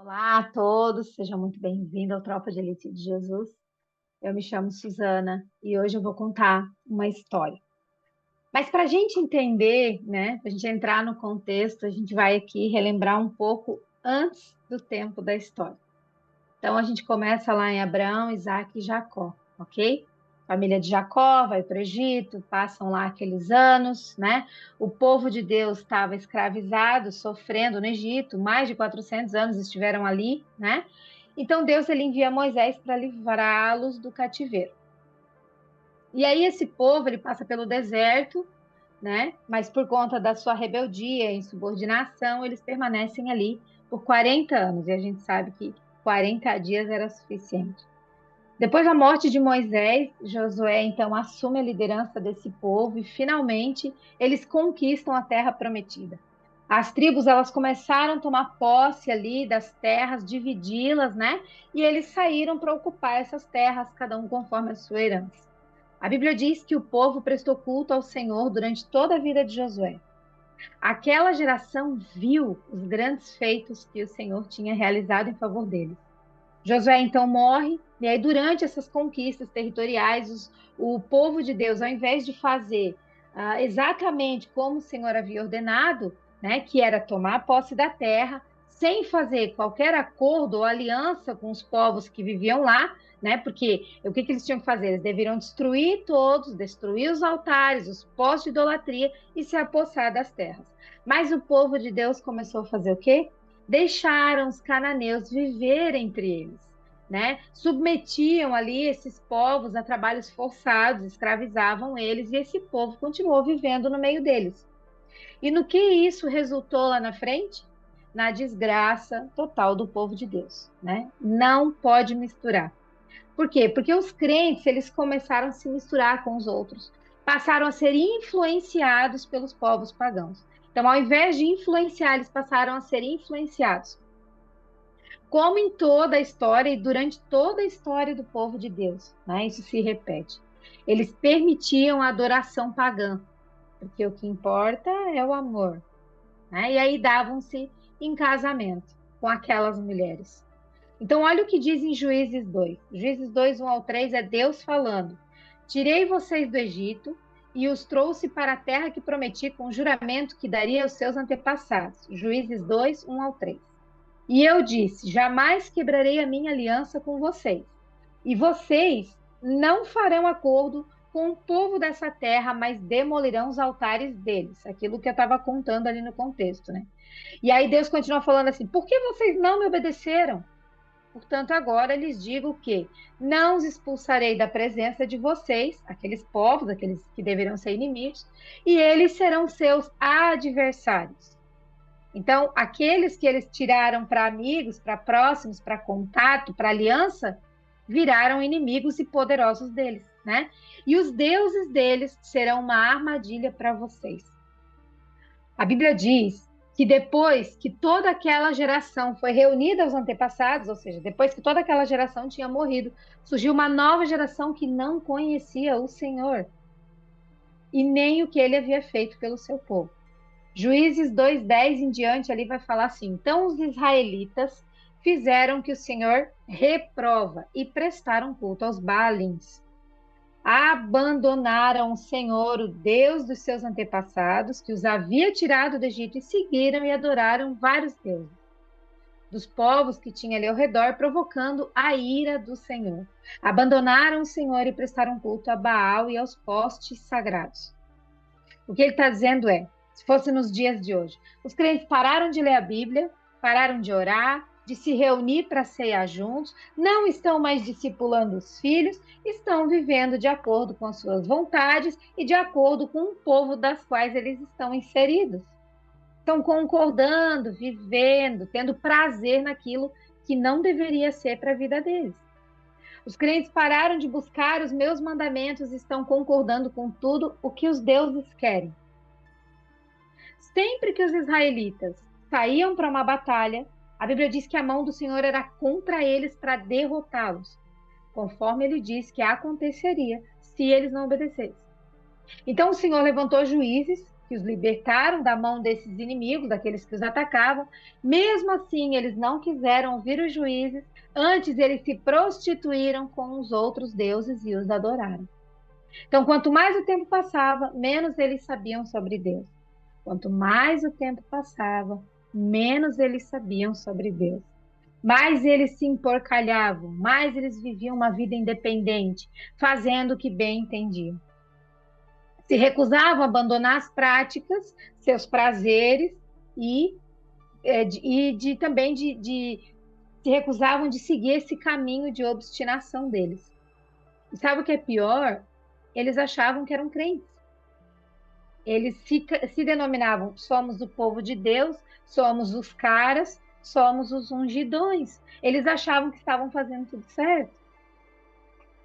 Olá a todos, sejam muito bem-vindos ao Tropa de Elite de Jesus. Eu me chamo Suzana e hoje eu vou contar uma história. Mas para a gente entender, né, para a gente entrar no contexto, a gente vai aqui relembrar um pouco antes do tempo da história. Então a gente começa lá em Abraão, Isaac e Jacó, ok? Família de Jacó vai para o Egito, passam lá aqueles anos, né? O povo de Deus estava escravizado, sofrendo no Egito, mais de 400 anos estiveram ali, né? Então Deus ele envia Moisés para livrá-los do cativeiro. E aí esse povo ele passa pelo deserto, né? Mas por conta da sua rebeldia e insubordinação, eles permanecem ali por 40 anos. E a gente sabe que 40 dias era suficiente. Depois da morte de Moisés, Josué então assume a liderança desse povo e finalmente eles conquistam a terra prometida. As tribos elas começaram a tomar posse ali das terras, dividi-las, né? E eles saíram para ocupar essas terras, cada um conforme a sua herança. A Bíblia diz que o povo prestou culto ao Senhor durante toda a vida de Josué. Aquela geração viu os grandes feitos que o Senhor tinha realizado em favor deles. Josué então morre, e aí durante essas conquistas territoriais, o povo de Deus, ao invés de fazer exatamente como o Senhor havia ordenado, né, que era tomar posse da terra, sem fazer qualquer acordo ou aliança com os povos que viviam lá, né, porque o que eles tinham que fazer? Eles deveriam destruir todos, destruir os altares, os postos de idolatria e se apossar das terras. Mas o povo de Deus começou a fazer o quê? Deixaram os cananeus viver entre eles, né? Submetiam ali esses povos a trabalhos forçados, escravizavam eles e esse povo continuou vivendo no meio deles. E no que isso resultou lá na frente? Na desgraça total do povo de Deus, né? Não pode misturar. Por quê? Porque os crentes, eles começaram a se misturar com os outros, passaram a ser influenciados pelos povos pagãos. Então, ao invés de influenciar, eles passaram a ser influenciados. Como em toda a história e durante toda a história do povo de Deus, né? Isso se repete. Eles permitiam a adoração pagã, porque o que importa é o amor, né? E aí davam-se em casamento com aquelas mulheres. Então, olha o que diz em Juízes 2. Juízes 2, 1 ao 3 é Deus falando: Tirei vocês do Egito e os trouxe para a terra que prometi com o juramento que daria aos seus antepassados. Juízes 2, 1 ao 3. E eu disse: Jamais quebrarei a minha aliança com vocês. E vocês não farão acordo com o povo dessa terra, mas demolirão os altares deles. Aquilo que eu estava contando ali no contexto, né? E aí Deus continua falando assim: Por que vocês não me obedeceram? Portanto, agora lhes digo que não os expulsarei da presença de vocês, aqueles povos, aqueles que deveriam ser inimigos, e eles serão seus adversários. Então, aqueles que eles tiraram para amigos, para próximos, para contato, para aliança, viraram inimigos e poderosos deles, né? E os deuses deles serão uma armadilha para vocês. A Bíblia diz que depois que toda aquela geração foi reunida aos antepassados, ou seja, depois que toda aquela geração tinha morrido, surgiu uma nova geração que não conhecia o Senhor e nem o que ele havia feito pelo seu povo. Juízes 2:10 em diante ali vai falar assim: Então os israelitas fizeram o que o Senhor reprova e prestaram culto aos Baalins. Abandonaram o Senhor, o Deus dos seus antepassados, que os havia tirado do Egito, e seguiram e adoraram vários deuses dos povos que tinha ali ao redor, provocando a ira do Senhor. Abandonaram o Senhor e prestaram culto a Baal e aos postes sagrados. O que ele está dizendo é, se fosse nos dias de hoje, os crentes pararam de ler a Bíblia, pararam de orar, de se reunir para ceiar juntos, não estão mais discipulando os filhos, estão vivendo de acordo com as suas vontades e de acordo com o povo das quais eles estão inseridos. Estão concordando, vivendo, tendo prazer naquilo que não deveria ser para a vida deles. Os crentes pararam de buscar os meus mandamentos e estão concordando com tudo o que os deuses querem. Sempre que os israelitas saíam para uma batalha, a Bíblia diz que a mão do Senhor era contra eles para derrotá-los, conforme ele disse que aconteceria se eles não obedecessem. Então o Senhor levantou juízes que os libertaram da mão desses inimigos, daqueles que os atacavam. Mesmo assim, eles não quiseram ouvir os juízes, antes eles se prostituíram com os outros deuses e os adoraram. Então, quanto mais o tempo passava, menos eles sabiam sobre Deus. Quanto mais o tempo passava, menos eles sabiam sobre Deus. Mais eles se emporcalhavam, mais eles viviam uma vida independente, fazendo o que bem entendiam. Se recusavam a abandonar as práticas, seus prazeres e, também se recusavam de seguir esse caminho de obstinação deles. E sabe o que é pior? Eles achavam que eram crentes. Eles se denominavam, somos o povo de Deus, somos os caras, somos os ungidões. Eles achavam que estavam fazendo tudo certo.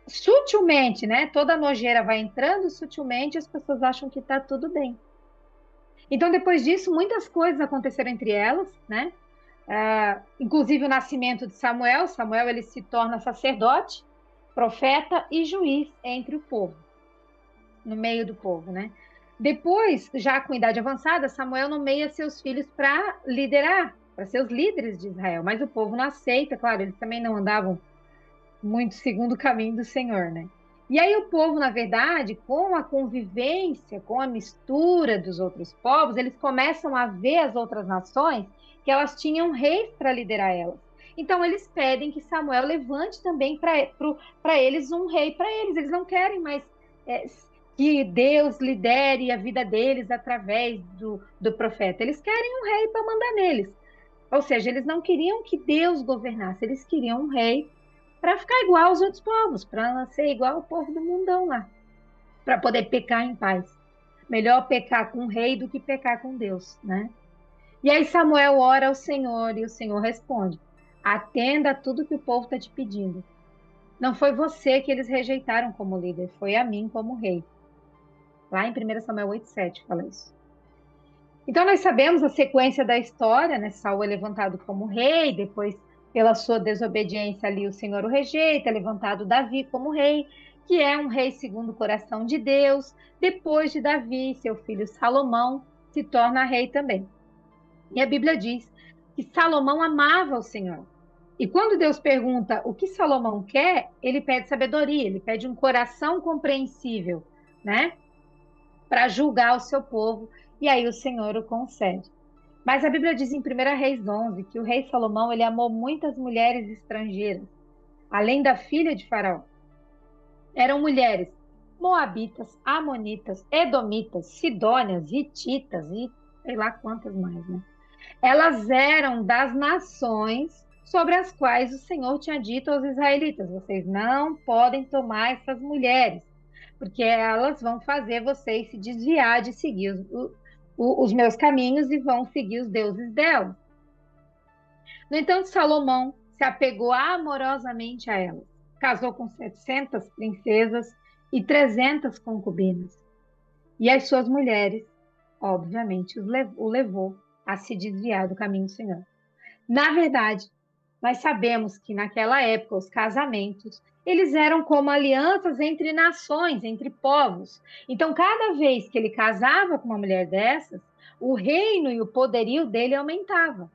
Sutilmente, né? Toda a nojeira vai entrando, sutilmente as pessoas acham que está tudo bem. Então, depois disso, muitas coisas aconteceram entre elas, né? Inclusive o nascimento de Samuel. Samuel ele se torna sacerdote, profeta e juiz entre o povo, no meio do povo, né? Depois, já com idade avançada, Samuel nomeia seus filhos para liderar, para ser os líderes de Israel. Mas o povo não aceita, claro, eles também não andavam muito segundo o caminho do Senhor, né? E aí o povo, na verdade, com a convivência, com a mistura dos outros povos, eles começam a ver as outras nações que elas tinham reis para liderar elas. Então eles pedem que Samuel levante também para eles um rei para eles. Eles não querem mais que Deus lidere a vida deles através do profeta. Eles querem um rei para mandar neles. Ou seja, eles não queriam que Deus governasse, eles queriam um rei para ficar igual aos outros povos, para ser igual ao povo do mundão lá, para poder pecar em paz. Melhor pecar com o rei do que pecar com Deus, né? E aí Samuel ora ao Senhor e o Senhor responde: atenda a tudo que o povo está te pedindo. Não foi você que eles rejeitaram como líder, foi a mim como rei. Lá em 1 Samuel 8,7 fala isso. Então nós sabemos a sequência da história, né? Saul é levantado como rei, depois pela sua desobediência ali o Senhor o rejeita, é levantado Davi como rei, que é um rei segundo o coração de Deus. Depois de Davi, seu filho Salomão se torna rei também. E a Bíblia diz que Salomão amava o Senhor. E quando Deus pergunta o que Salomão quer, ele pede sabedoria, ele pede um coração compreensível, né? Para julgar o seu povo, e aí o Senhor o concede. Mas a Bíblia diz em 1 Reis 11 que o rei Salomão ele amou muitas mulheres estrangeiras, além da filha de Faraó. Eram mulheres moabitas, amonitas, edomitas, sidônias, hititas e sei lá quantas mais, né? Elas eram das nações sobre as quais o Senhor tinha dito aos israelitas: vocês não podem tomar essas mulheres, porque elas vão fazer vocês se desviar de seguir os meus caminhos e vão seguir os deuses delas. No entanto, Salomão se apegou amorosamente a elas. Casou com 700 princesas e 300 concubinas. E as suas mulheres, obviamente, o levou a se desviar do caminho do Senhor. Na verdade, nós sabemos que naquela época os casamentos, eles eram como alianças entre nações, entre povos. Então, cada vez que ele casava com uma mulher dessas, o reino e o poderio dele aumentava.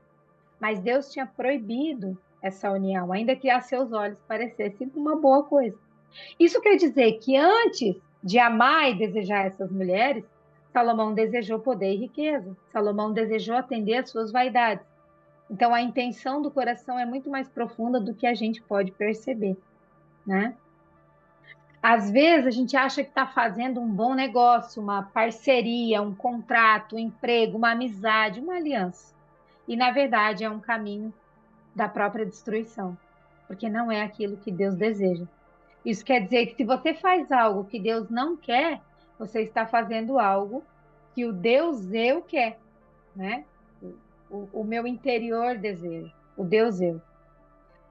Mas Deus tinha proibido essa união, ainda que a seus olhos parecesse uma boa coisa. Isso quer dizer que antes de amar e desejar essas mulheres, Salomão desejou poder e riqueza. Salomão desejou atender às suas vaidades. Então, a intenção do coração é muito mais profunda do que a gente pode perceber, né? Às vezes, a gente acha que está fazendo um bom negócio, uma parceria, um contrato, um emprego, uma amizade, uma aliança. E, na verdade, é um caminho da própria destruição, porque não é aquilo que Deus deseja. Isso quer dizer que se você faz algo que Deus não quer, você está fazendo algo que o Deus eu quer, né? O meu interior deseja, o Deus eu.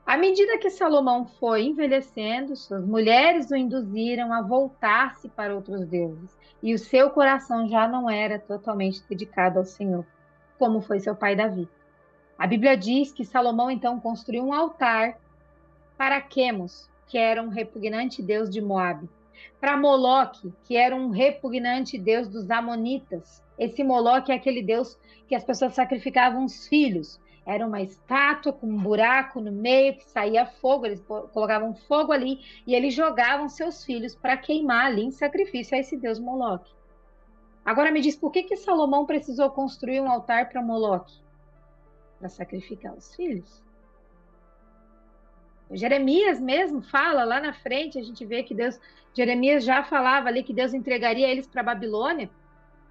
À medida que Salomão foi envelhecendo, suas mulheres o induziram a voltar-se para outros deuses, e o seu coração já não era totalmente dedicado ao Senhor, como foi seu pai Davi. A Bíblia diz que Salomão então construiu um altar para Quemos, que era um repugnante deus de Moabe. para Moloque, que era um repugnante deus dos amonitas. Esse Moloque é aquele deus que as pessoas sacrificavam os filhos. Era uma estátua com um buraco no meio que saía fogo, eles colocavam fogo ali e eles jogavam seus filhos para queimar ali em sacrifício a esse deus Moloque. Agora me diz, por que que Salomão precisou construir um altar para Moloque? Para sacrificar os filhos. Jeremias mesmo fala lá na frente, a gente vê que Jeremias já falava ali que Deus entregaria eles para a Babilônia.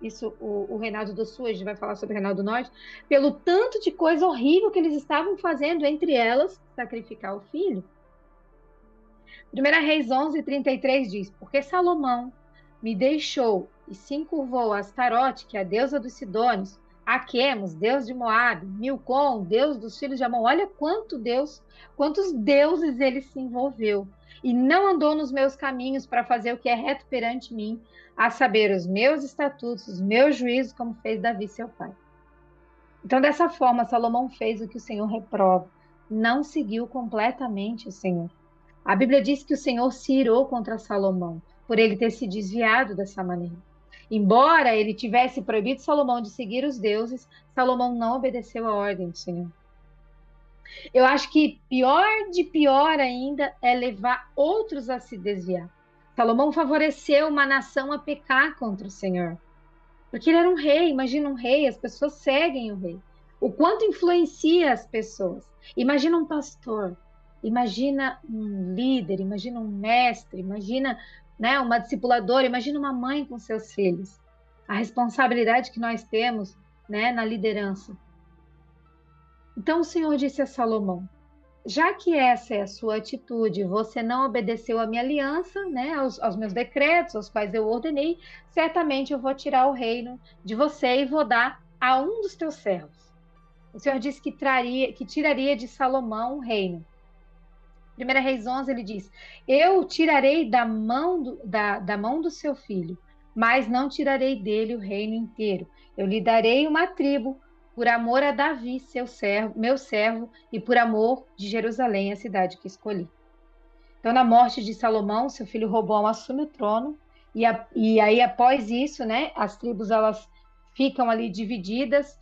Isso, o Reinado do Sul, a gente vai falar sobre o Reinado do Norte, pelo tanto de coisa horrível que eles estavam fazendo, entre elas, sacrificar o filho. 1 Reis 11:33 diz, porque Salomão me deixou e se encurvou a Astarote, que é a deusa dos Sidônios, a Quemos, deus de Moabe, Milcom, deus dos filhos de Amon. Olha quantos deuses ele se envolveu. E não andou nos meus caminhos para fazer o que é reto perante mim, a saber, os meus estatutos, os meus juízos, como fez Davi, seu pai. Então, dessa forma, Salomão fez o que o Senhor reprova. Não seguiu completamente o Senhor. A Bíblia diz que o Senhor se irou contra Salomão, por ele ter se desviado dessa maneira. Embora ele tivesse proibido Salomão de seguir os deuses, Salomão não obedeceu a ordem do Senhor. Eu acho que pior ainda é levar outros a se desviar. Salomão favoreceu uma nação a pecar contra o Senhor. Porque ele era um rei, imagina um rei, as pessoas seguem o rei. O quanto influencia as pessoas. Imagina um pastor, imagina um líder, imagina um mestre, imagina, né, uma discipuladora, imagina uma mãe com seus filhos. A responsabilidade que nós temos, né, na liderança. Então o Senhor disse a Salomão, já que essa é a sua atitude, você não obedeceu à minha aliança, né, aos meus decretos, aos quais eu ordenei, certamente eu vou tirar o reino de você e vou dar a um dos teus servos. O Senhor disse que tiraria de Salomão o reino. 1 Reis 11, ele diz, eu tirarei da mão do seu filho, mas não tirarei dele o reino inteiro. Eu lhe darei uma tribo, por amor a Davi, meu servo, e por amor de Jerusalém, a cidade que escolhi. Então, na morte de Salomão, seu filho Roboão assume o trono, e aí, após isso, né, as tribos, elas ficam ali divididas.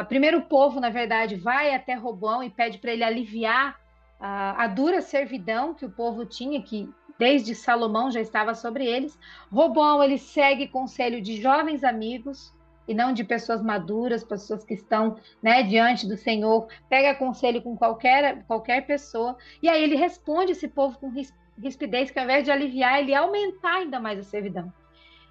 Primeiro o povo, na verdade, vai até Roboão e pede para ele aliviar a dura servidão que o povo tinha, que desde Salomão já estava sobre eles. Roboão, ele segue conselho de jovens amigos, e não de pessoas maduras, pessoas que estão, né, diante do Senhor, pega conselho com qualquer pessoa, e aí ele responde esse povo com rispidez, que ao invés de aliviar, ele ia aumentar ainda mais a servidão.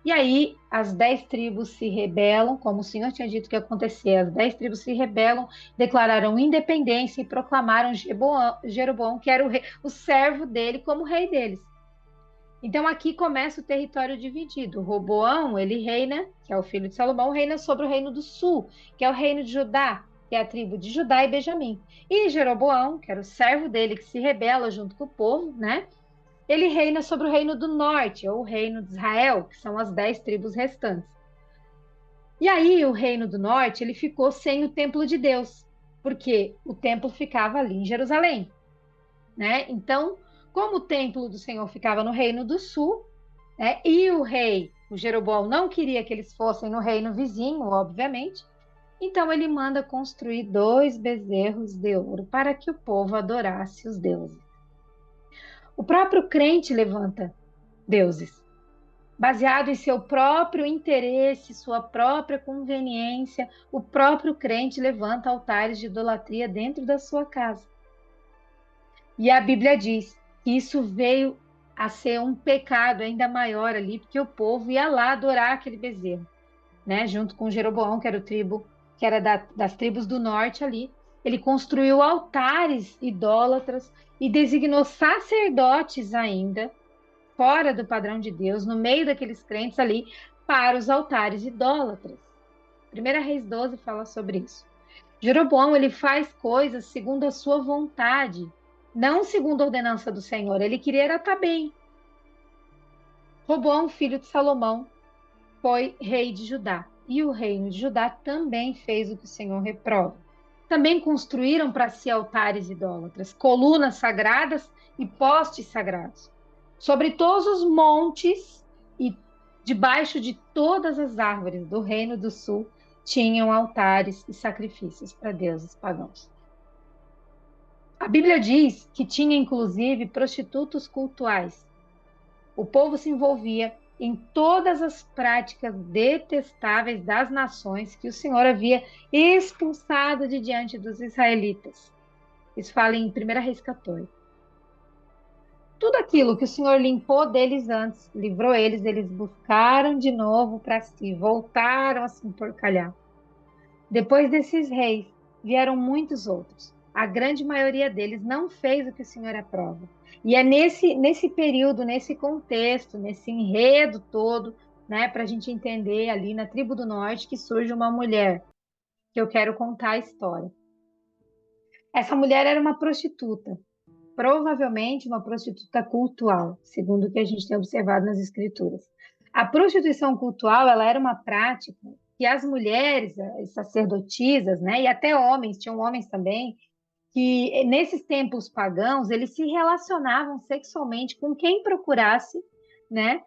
E aí as 10 tribos se rebelam, como o Senhor tinha dito que ia acontecer, as 10 tribos se rebelam, declararam independência e proclamaram Jeroboão, que era o servo dele, como rei deles. Então aqui começa o território dividido. Roboão, ele reina, que é o filho de Salomão, reina sobre o reino do sul, que é o reino de Judá, que é a tribo de Judá e Benjamim. E Jeroboão, que era o servo dele, que se rebela junto com o povo, né? Ele reina sobre o reino do norte, ou o reino de Israel, que são as 10 tribos restantes. E aí o reino do norte, ele ficou sem o templo de Deus, porque o templo ficava ali em Jerusalém, né? Então, como o templo do Senhor ficava no reino do sul, né, e o Jeroboão, não queria que eles fossem no reino vizinho, obviamente, então ele manda construir 2 bezerros de ouro para que o povo adorasse os deuses. O próprio crente levanta deuses, baseado em seu próprio interesse, sua própria conveniência, o próprio crente levanta altares de idolatria dentro da sua casa. E a Bíblia diz que isso veio a ser um pecado ainda maior ali, porque o povo ia lá adorar aquele bezerro, né? Junto com Jeroboão, que era das tribos do norte ali. Ele construiu altares idólatras e designou sacerdotes ainda, fora do padrão de Deus, no meio daqueles crentes ali, para os altares idólatras. 1 Reis 12 fala sobre isso. Jeroboão, ele faz coisas segundo a sua vontade, não segundo a ordenança do Senhor. Ele queria estar bem. Roboão, filho de Salomão, foi rei de Judá. E o reino de Judá também fez o que o Senhor reprova. Também construíram para si altares idólatras, colunas sagradas e postes sagrados. Sobre todos os montes e debaixo de todas as árvores do Reino do Sul tinham altares e sacrifícios para deuses pagãos. A Bíblia diz que tinha inclusive prostitutos cultuais. O povo se envolvia em todas as práticas detestáveis das nações que o Senhor havia expulsado de diante dos israelitas. Isso fala em 1 Reis 14. Tudo aquilo que o Senhor limpou deles antes, livrou eles, eles buscaram de novo para si, voltaram a se emporcalhar. Depois desses reis, vieram muitos outros. A grande maioria deles não fez o que o Senhor aprova. E é nesse período, nesse contexto, nesse enredo todo, né, para a gente entender ali na tribo do norte, que surge uma mulher, que eu quero contar a história. Essa mulher era uma prostituta, provavelmente uma prostituta cultual, segundo o que a gente tem observado nas escrituras. A prostituição cultual, ela era uma prática que as mulheres, as sacerdotisas, né, e até homens, tinham homens também, que nesses tempos pagãos, eles se relacionavam sexualmente com quem procurasse, né,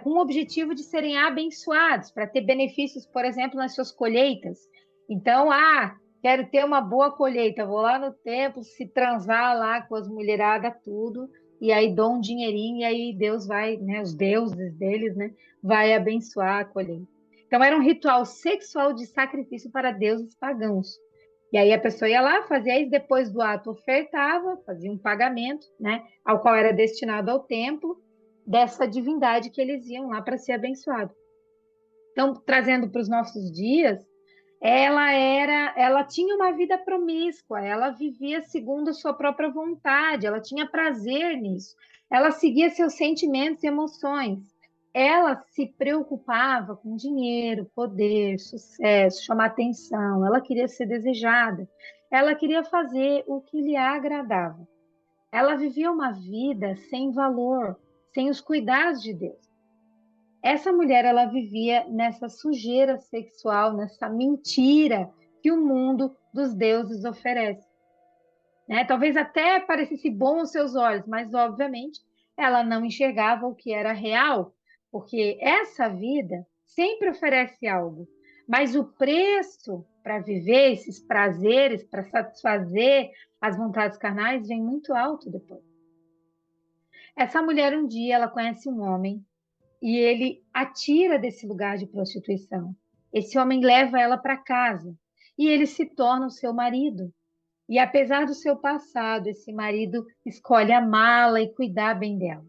com o objetivo de serem abençoados, para ter benefícios, por exemplo, nas suas colheitas. Então, quero ter uma boa colheita, vou lá no templo, se transar lá com as mulheradas, tudo, e aí dou um dinheirinho, e aí Deus vai, né, os deuses deles, né, vai abençoar a colheita. Então, era um ritual sexual de sacrifício para deuses pagãos. E aí a pessoa ia lá, fazia isso, depois do ato ofertava, fazia um pagamento, né, ao qual era destinado ao templo dessa divindade que eles iam lá para ser abençoado. Então, trazendo para os nossos dias, ela tinha uma vida promíscua, ela vivia segundo a sua própria vontade, ela tinha prazer nisso, ela seguia seus sentimentos e emoções. Ela se preocupava com dinheiro, poder, sucesso, chamar atenção, ela queria ser desejada, ela queria fazer o que lhe agradava. Ela vivia uma vida sem valor, sem os cuidados de Deus. Essa mulher, ela vivia nessa sujeira sexual, nessa mentira que o mundo dos deuses oferece, né? Talvez até parecesse bom aos seus olhos, mas obviamente ela não enxergava o que era real, porque essa vida sempre oferece algo, mas o preço para viver esses prazeres, para satisfazer as vontades carnais, vem muito alto depois. Essa mulher um dia ela conhece um homem e ele a tira desse lugar de prostituição. Esse homem leva ela para casa e ele se torna o seu marido. E apesar do seu passado, esse marido escolhe amá-la e cuidar bem dela.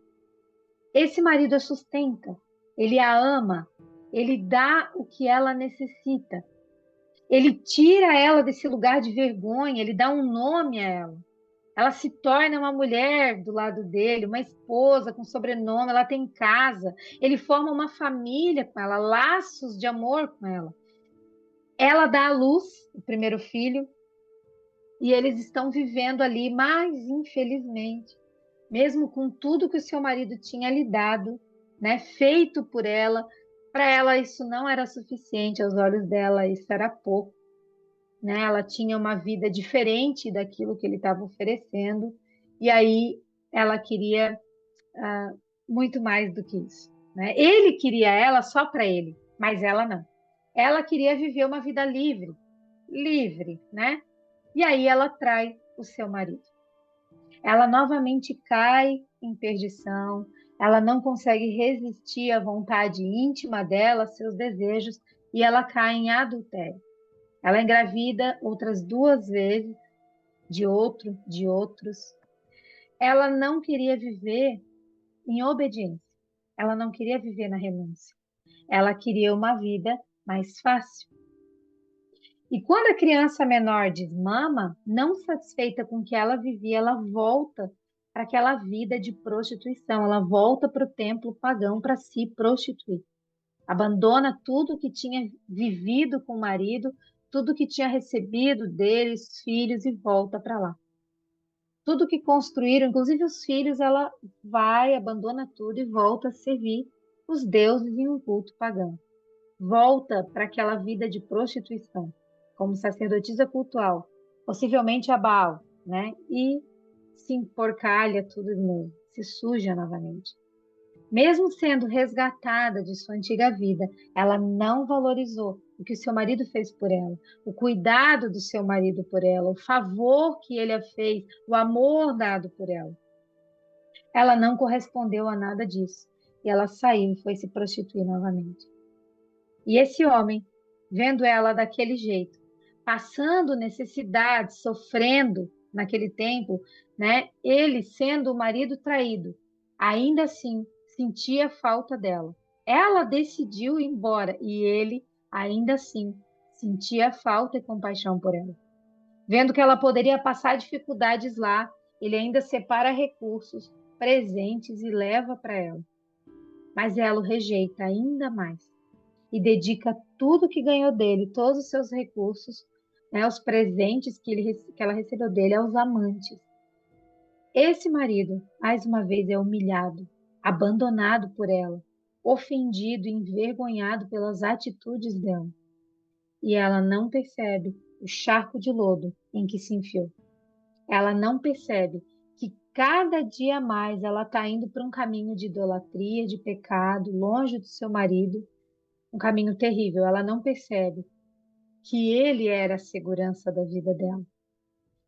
Esse marido a sustenta, ele a ama, ele dá o que ela necessita. Ele tira ela desse lugar de vergonha, ele dá um nome a ela. Ela se torna uma mulher do lado dele, uma esposa com sobrenome, ela tem casa, ele forma uma família com ela, laços de amor com ela. Ela dá à luz o primeiro filho e eles estão vivendo ali, mas infelizmente, mesmo com tudo que o seu marido tinha lhe dado, né, feito por ela, para ela isso não era suficiente, aos olhos dela isso era pouco, né? Ela tinha uma vida diferente daquilo que ele estava oferecendo, e aí ela queria muito mais do que isso, né? Ele queria ela só para ele, mas ela não. Ela queria viver uma vida livre, livre, né? E aí ela trai o seu marido. Ela novamente cai em perdição, ela não consegue resistir à vontade íntima dela, seus desejos, e ela cai em adultério. Ela engravida outras duas vezes de outros. Ela não queria viver em obediência. Ela não queria viver na renúncia. Ela queria uma vida mais fácil. E quando a criança menor desmama, não satisfeita com o que ela vivia, ela volta para aquela vida de prostituição. Ela volta para o templo pagão para se prostituir. Abandona tudo que tinha vivido com o marido, tudo que tinha recebido deles, filhos, e volta para lá. Tudo que construíram, inclusive os filhos, ela vai, abandona tudo e volta a servir os deuses em um culto pagão. Volta para aquela vida de prostituição, como sacerdotisa cultual, possivelmente a Baal, né? E se emporcalha tudo de novo, se suja novamente. Mesmo sendo resgatada de sua antiga vida, ela não valorizou o que o seu marido fez por ela, o cuidado do seu marido por ela, o favor que ele a fez, o amor dado por ela. Ela não correspondeu a nada disso e ela saiu e foi se prostituir novamente. E esse homem, vendo ela daquele jeito, passando necessidade, sofrendo naquele tempo, né? Ele sendo o marido traído, ainda assim sentia falta dela. Ela decidiu ir embora e ele, ainda assim, sentia falta e compaixão por ela. Vendo que ela poderia passar dificuldades lá, ele ainda separa recursos, presentes e leva para ela. Mas ela o rejeita ainda mais e dedica tudo que ganhou dele, todos os seus recursos, né, os presentes que ela recebeu dele, aos amantes. Esse marido, mais uma vez, é humilhado, abandonado por ela, ofendido e envergonhado pelas atitudes dela. E ela não percebe o charco de lodo em que se enfiou. Ela não percebe que cada dia mais ela está indo para um caminho de idolatria, de pecado, longe do seu marido, um caminho terrível. Ela não percebe que ele era a segurança da vida dela.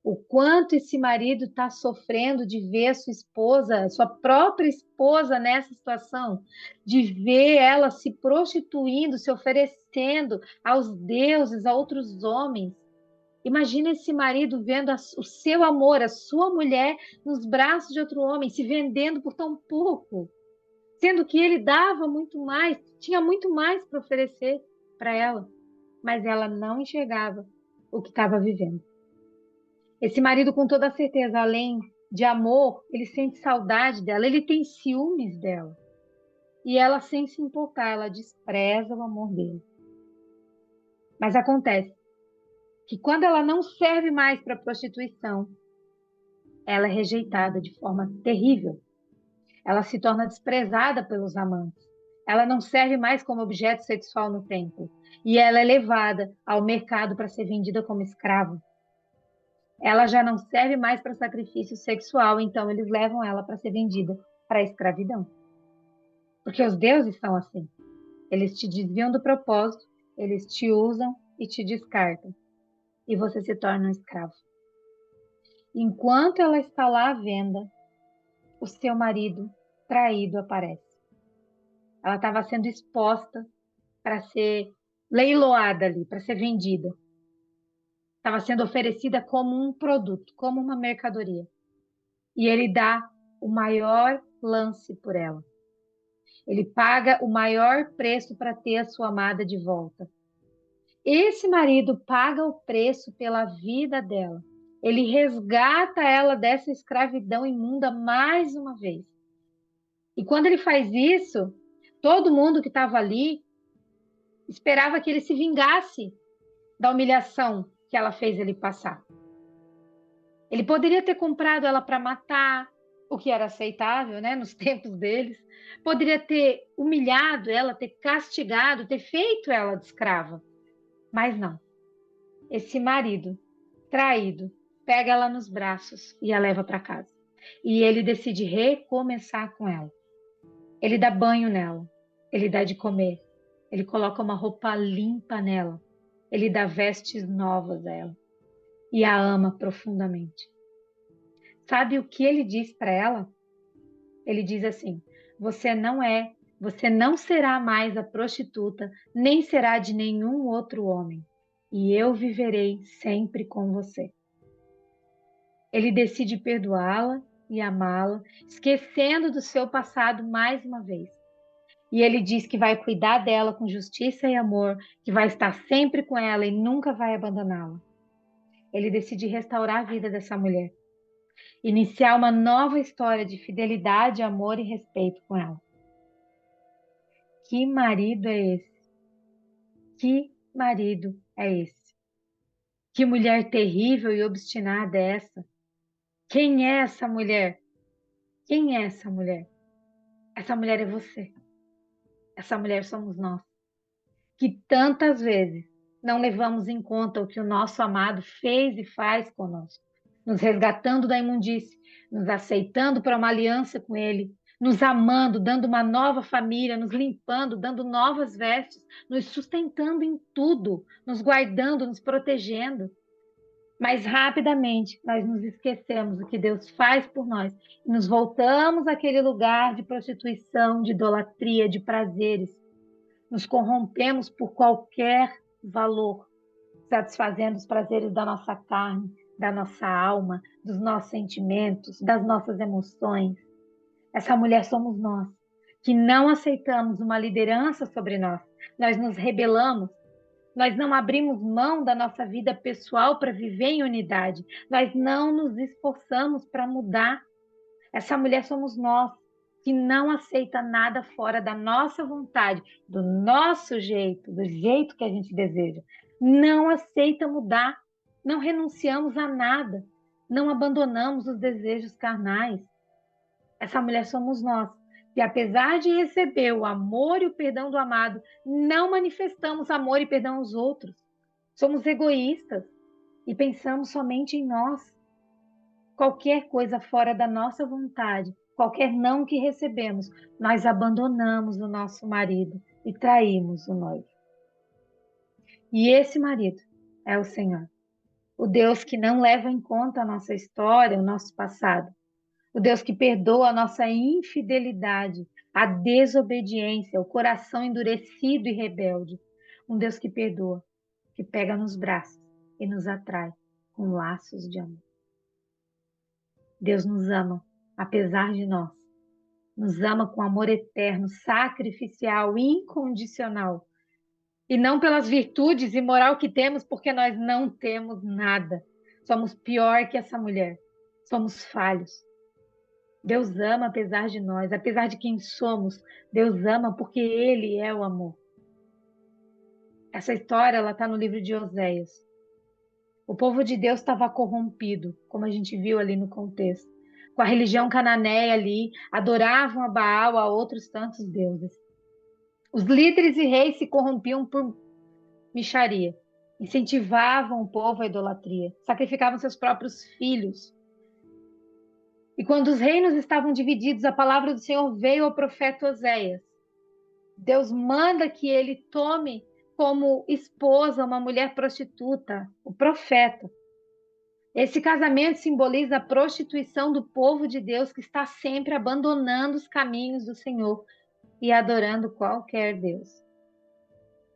O quanto esse marido está sofrendo de ver a sua esposa, sua própria esposa nessa situação, de ver ela se prostituindo, se oferecendo aos deuses, a outros homens. Imagina esse marido vendo o seu amor, a sua mulher, nos braços de outro homem, se vendendo por tão pouco, sendo que ele dava muito mais, tinha muito mais para oferecer para ela, mas ela não enxergava o que estava vivendo. Esse marido, com toda certeza, além de amor, ele sente saudade dela, ele tem ciúmes dela. E ela, sem se importar, ela despreza o amor dele. Mas acontece que quando ela não serve mais para a prostituição, ela é rejeitada de forma terrível. Ela se torna desprezada pelos amantes. Ela não serve mais como objeto sexual no templo. E ela é levada ao mercado para ser vendida como escrava. Ela já não serve mais para sacrifício sexual, então eles levam ela para ser vendida para a escravidão. Porque os deuses são assim. Eles te desviam do propósito, eles te usam e te descartam. E você se torna um escravo. Enquanto ela está lá à venda, o seu marido traído aparece. Ela estava sendo exposta para ser leiloada ali, para ser vendida. Estava sendo oferecida como um produto, como uma mercadoria. E ele dá o maior lance por ela. Ele paga o maior preço para ter a sua amada de volta. Esse marido paga o preço pela vida dela. Ele resgata ela dessa escravidão imunda mais uma vez. E quando ele faz isso, todo mundo que estava ali esperava que ele se vingasse da humilhação que ela fez ele passar. Ele poderia ter comprado ela para matar, o que era aceitável, né, nos tempos deles. Poderia ter humilhado ela, ter castigado, ter feito ela de escrava. Mas não. Esse marido traído pega ela nos braços e a leva para casa. E ele decide recomeçar com ela. Ele dá banho nela, ele dá de comer, ele coloca uma roupa limpa nela, ele dá vestes novas a ela e a ama profundamente. Sabe o que ele diz para ela? Ele diz assim: você não será mais a prostituta, nem será de nenhum outro homem, e eu viverei sempre com você. Ele decide perdoá-la e amá-la, esquecendo do seu passado mais uma vez. E ele diz que vai cuidar dela com justiça e amor, que vai estar sempre com ela e nunca vai abandoná-la. Ele decide restaurar a vida dessa mulher, iniciar uma nova história de fidelidade, amor e respeito com ela. Que marido é esse? Que marido é esse? Que mulher terrível e obstinada é essa? Quem é essa mulher? Quem é essa mulher? Essa mulher é você. Essa mulher somos nós, que tantas vezes não levamos em conta o que o nosso amado fez e faz conosco. nos resgatando da imundície, nos aceitando para uma aliança com Ele, nos amando, dando uma nova família, nos limpando, dando novas vestes, nos sustentando em tudo, nos guardando, nos protegendo. Mas rapidamente nós nos esquecemos do que Deus faz por nós e nos voltamos àquele lugar de prostituição, de idolatria, de prazeres. Nos corrompemos por qualquer valor, satisfazendo os prazeres da nossa carne, da nossa alma, dos nossos sentimentos, das nossas emoções. Essa mulher somos nós, que não aceitamos uma liderança sobre nós. Nós nos rebelamos, nós não abrimos mão da nossa vida pessoal para viver em unidade. Nós não nos esforçamos para mudar. Essa mulher somos nós, que não aceita nada fora da nossa vontade, do nosso jeito, do jeito que a gente deseja. Não aceita mudar. Não renunciamos a nada. Não abandonamos os desejos carnais. Essa mulher somos nós. E apesar de receber o amor e o perdão do amado, não manifestamos amor e perdão aos outros. Somos egoístas e pensamos somente em nós. Qualquer coisa fora da nossa vontade, qualquer não que recebemos, nós abandonamos o nosso marido e traímos o noivo. E esse marido é o Senhor, o Deus que não leva em conta a nossa história, o nosso passado, o Deus que perdoa a nossa infidelidade, a desobediência, o coração endurecido e rebelde. Um Deus que perdoa, que pega nos braços e nos atrai com laços de amor. Deus nos ama, apesar de nós. Nos ama com amor eterno, sacrificial, incondicional. E não pelas virtudes e moral que temos, porque nós não temos nada. Somos pior que essa mulher. Somos falhos. Deus ama apesar de nós, apesar de quem somos. Deus ama porque Ele é o amor. Essa história ela está no livro de Oséias. O povo de Deus estava corrompido, como a gente viu ali no contexto. Com a religião cananeia ali, adoravam a Baal, a outros tantos deuses. Os líderes e reis se corrompiam por mixaria. Incentivavam o povo à idolatria. Sacrificavam seus próprios filhos. E quando os reinos estavam divididos, a palavra do Senhor veio ao profeta Oséias. Deus manda que ele tome como esposa uma mulher prostituta, o profeta. Esse casamento simboliza a prostituição do povo de Deus que está sempre abandonando os caminhos do Senhor e adorando qualquer Deus.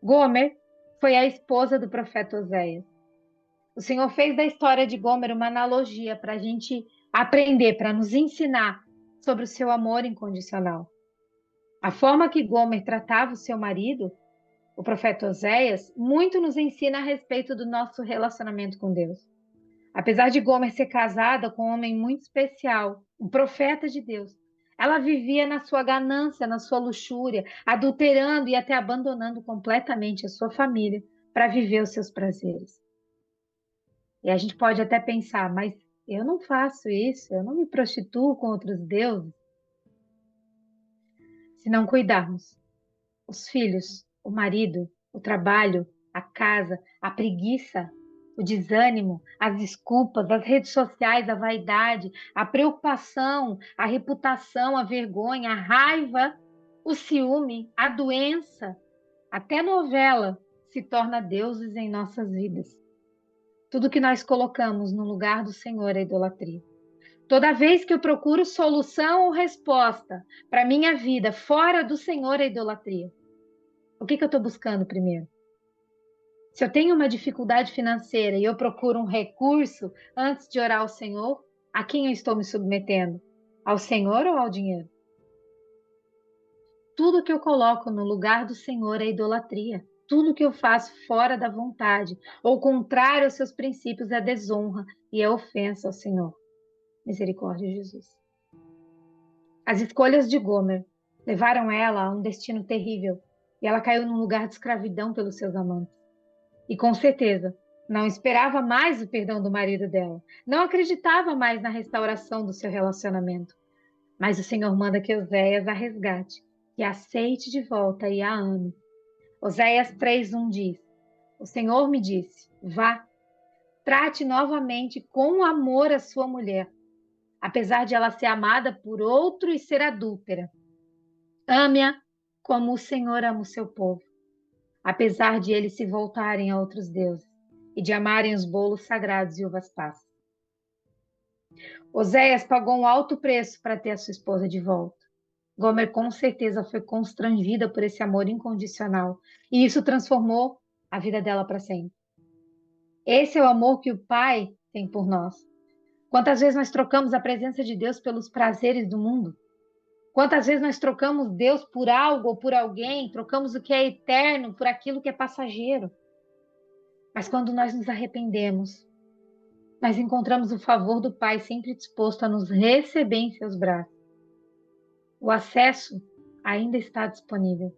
Gomer foi a esposa do profeta Oséias. O Senhor fez da história de Gomer uma analogia para a gente aprender, para nos ensinar sobre o seu amor incondicional. A forma que Gomer tratava o seu marido, o profeta Oséias, muito nos ensina a respeito do nosso relacionamento com Deus. Apesar de Gomer ser casada com um homem muito especial, um profeta de Deus, ela vivia na sua ganância, na sua luxúria, adulterando e até abandonando completamente a sua família para viver os seus prazeres. E a gente pode até pensar, mas eu não faço isso, eu não me prostituo com outros deuses. Se não cuidarmos, os filhos, o marido, o trabalho, a casa, a preguiça, o desânimo, as desculpas, as redes sociais, a vaidade, a preocupação, a reputação, a vergonha, a raiva, o ciúme, a doença, até novela se torna deuses em nossas vidas. Tudo que nós colocamos no lugar do Senhor é idolatria. Toda vez que eu procuro solução ou resposta para minha vida fora do Senhor é idolatria. O que eu estou buscando primeiro? Se eu tenho uma dificuldade financeira e eu procuro um recurso antes de orar ao Senhor, a quem eu estou me submetendo? Ao Senhor ou ao dinheiro? Tudo que eu coloco no lugar do Senhor é idolatria. Tudo que eu faço fora da vontade ou contrário aos seus princípios é desonra e é ofensa ao Senhor. Misericórdia de Jesus. As escolhas de Gomer levaram ela a um destino terrível e ela caiu num lugar de escravidão pelos seus amantes. E com certeza não esperava mais o perdão do marido dela, não acreditava mais na restauração do seu relacionamento. Mas o Senhor manda que Oséias a resgate, que a aceite de volta e a ame. Oséias 3:1 diz: O Senhor me disse, vá, Trate novamente com amor a sua mulher, apesar de ela ser amada por outro e ser adúltera. Ame-a como o Senhor ama o seu povo, apesar de eles se voltarem a outros deuses e de amarem os bolos sagrados e uvas passas. Oséias pagou um alto preço para ter a sua esposa de volta. Gomer com certeza foi constrangida por esse amor incondicional, e isso transformou a vida dela para sempre. Esse é o amor que o Pai tem por nós. Quantas vezes nós trocamos a presença de Deus pelos prazeres do mundo? Quantas vezes nós trocamos Deus por algo ou por alguém, trocamos o que é eterno por aquilo que é passageiro? Mas quando nós nos arrependemos, nós encontramos o favor do Pai sempre disposto a nos receber em seus braços. O acesso ainda está disponível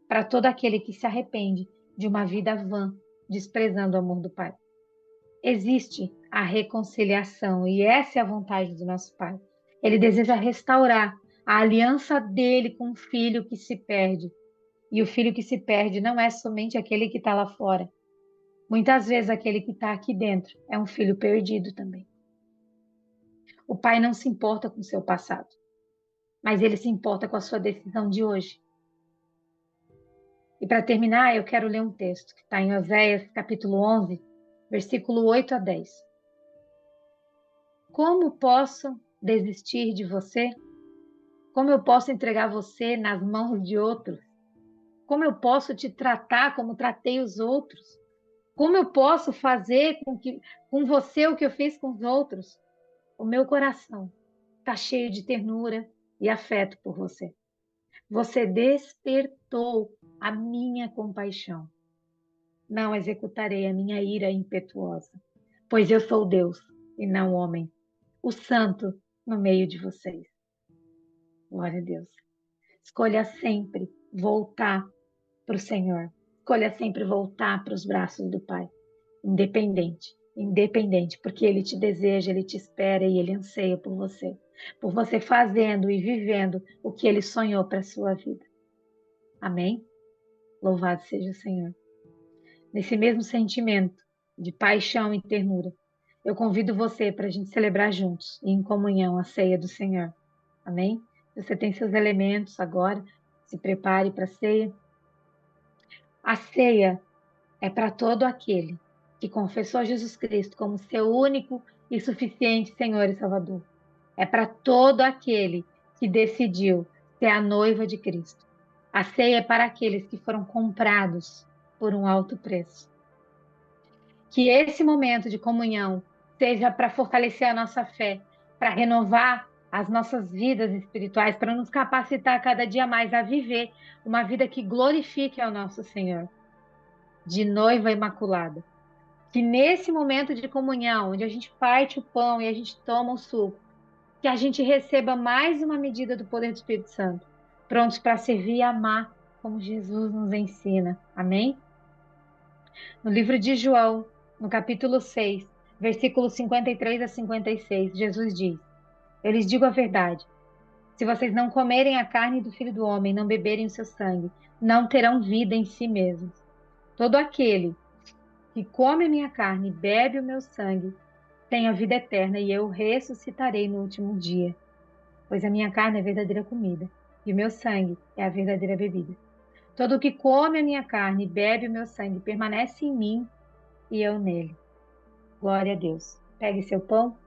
para todo aquele que se arrepende de uma vida vã, desprezando o amor do Pai. Existe a reconciliação e essa é a vontade do nosso Pai. Ele deseja restaurar a aliança dele com o filho que se perde. E o filho que se perde não é somente aquele que está lá fora. Muitas vezes aquele que está aqui dentro é um filho perdido também. O Pai não se importa com o seu passado, mas ele se importa com a sua decisão de hoje. E para terminar, eu quero ler um texto que está em Oséias, capítulo 11, versículo 8 a 10. Como posso desistir de você? Como eu posso entregar você nas mãos de outros? Como eu posso te tratar como tratei os outros? Como eu posso fazer com você o que eu fiz com os outros? O meu coração está cheio de ternura e afeto por você. Você despertou a minha compaixão. Não executarei a minha ira impetuosa, pois eu sou Deus e não homem, o santo no meio de vocês. Glória a Deus. Escolha sempre voltar para o Senhor. Escolha sempre voltar para os braços do Pai. Independente, porque Ele te deseja, Ele te espera e Ele anseia por você fazendo e vivendo o que Ele sonhou para a sua vida. Amém? Louvado seja o Senhor. Nesse mesmo sentimento de paixão e ternura, eu convido você para a gente celebrar juntos e em comunhão a ceia do Senhor. Amém? Você tem seus elementos agora, se prepare para a ceia. A ceia é para todo aquele que confessou Jesus Cristo como seu único e suficiente Senhor e Salvador. É para todo aquele que decidiu ser a noiva de Cristo. A ceia é para aqueles que foram comprados por um alto preço. Que esse momento de comunhão seja para fortalecer a nossa fé, para renovar as nossas vidas espirituais, para nos capacitar cada dia mais a viver uma vida que glorifique ao nosso Senhor, de noiva imaculada. Que nesse momento de comunhão, onde a gente parte o pão e a gente toma o suco, que a gente receba mais uma medida do poder do Espírito Santo, prontos para servir e amar como Jesus nos ensina. Amém? No livro de João, no capítulo 6, versículos 53 a 56, Jesus diz: Eu lhes digo a verdade. Se vocês não comerem a carne do Filho do Homem, não beberem o seu sangue, não terão vida em si mesmos. Todo aquele que come a minha carne e bebe o meu sangue tem a vida eterna, e eu ressuscitarei no último dia. Pois a minha carne é a verdadeira comida, e o meu sangue é a verdadeira bebida. Todo o que come a minha carne e bebe o meu sangue permanece em mim e eu nele. Glória a Deus. Pegue seu pão.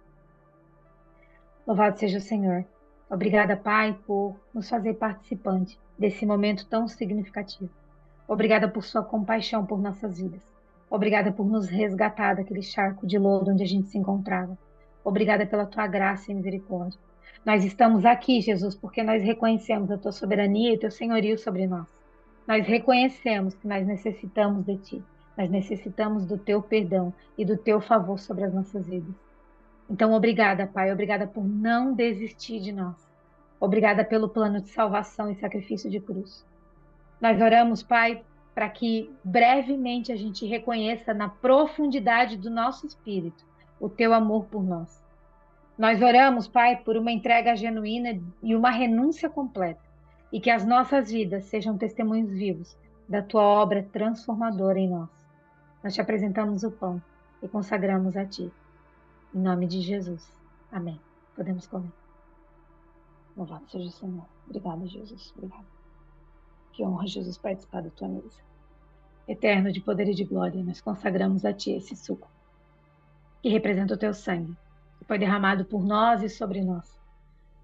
Louvado seja o Senhor. Obrigada, Pai, por nos fazer participante desse momento tão significativo. Obrigada por sua compaixão por nossas vidas. Obrigada por nos resgatar daquele charco de lodo onde a gente se encontrava. Obrigada pela tua graça e misericórdia. Nós estamos aqui, Jesus, porque nós reconhecemos a tua soberania e o teu senhorio sobre nós. Nós reconhecemos que nós necessitamos de ti. Nós necessitamos do teu perdão e do teu favor sobre as nossas vidas. Então, obrigada, Pai. Obrigada por não desistir de nós. Obrigada pelo plano de salvação e sacrifício de cruz. Nós oramos, Pai, para que brevemente a gente reconheça na profundidade do nosso espírito o teu amor por nós. Nós oramos, Pai, por uma entrega genuína e uma renúncia completa, e que as nossas vidas sejam testemunhos vivos da tua obra transformadora em nós. Nós te apresentamos o pão e consagramos a Ti. Em nome de Jesus. Amém. Podemos comer. Louvado seja o Senhor. Obrigada, Jesus. Obrigada. Que honra, Jesus, participar da Tua mesa. Eterno de poder e de glória, nós consagramos a Ti esse suco, que representa o Teu sangue, que foi derramado por nós e sobre nós.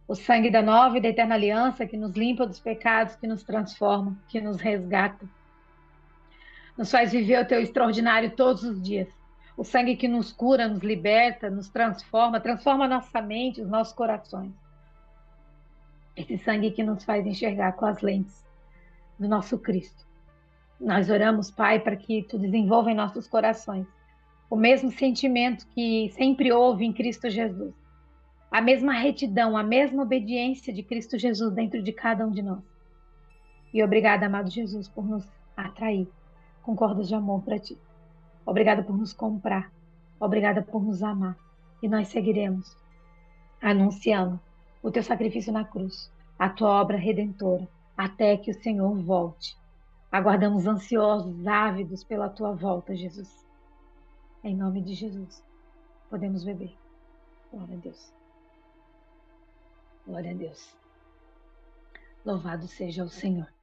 O sangue da nova e da eterna aliança que nos limpa dos pecados, que nos transforma, que nos resgata. Nos faz viver o Teu extraordinário todos os dias. O sangue que nos cura, nos liberta, nos transforma, transforma a nossa mente, os nossos corações. Esse sangue que nos faz enxergar com as lentes do nosso Cristo. Nós oramos, Pai, para que Tu desenvolva em nossos corações o mesmo sentimento que sempre houve em Cristo Jesus. A mesma retidão, a mesma obediência de Cristo Jesus dentro de cada um de nós. E obrigada, amado Jesus, por nos atrair com cordas de amor para Ti. Obrigada por nos comprar. Obrigada por nos amar. E nós seguiremos anunciando o Teu sacrifício na cruz, a Tua obra redentora, até que o Senhor volte. Aguardamos ansiosos, ávidos pela Tua volta, Jesus. Em nome de Jesus, podemos beber. Glória a Deus. Glória a Deus. Louvado seja o Senhor.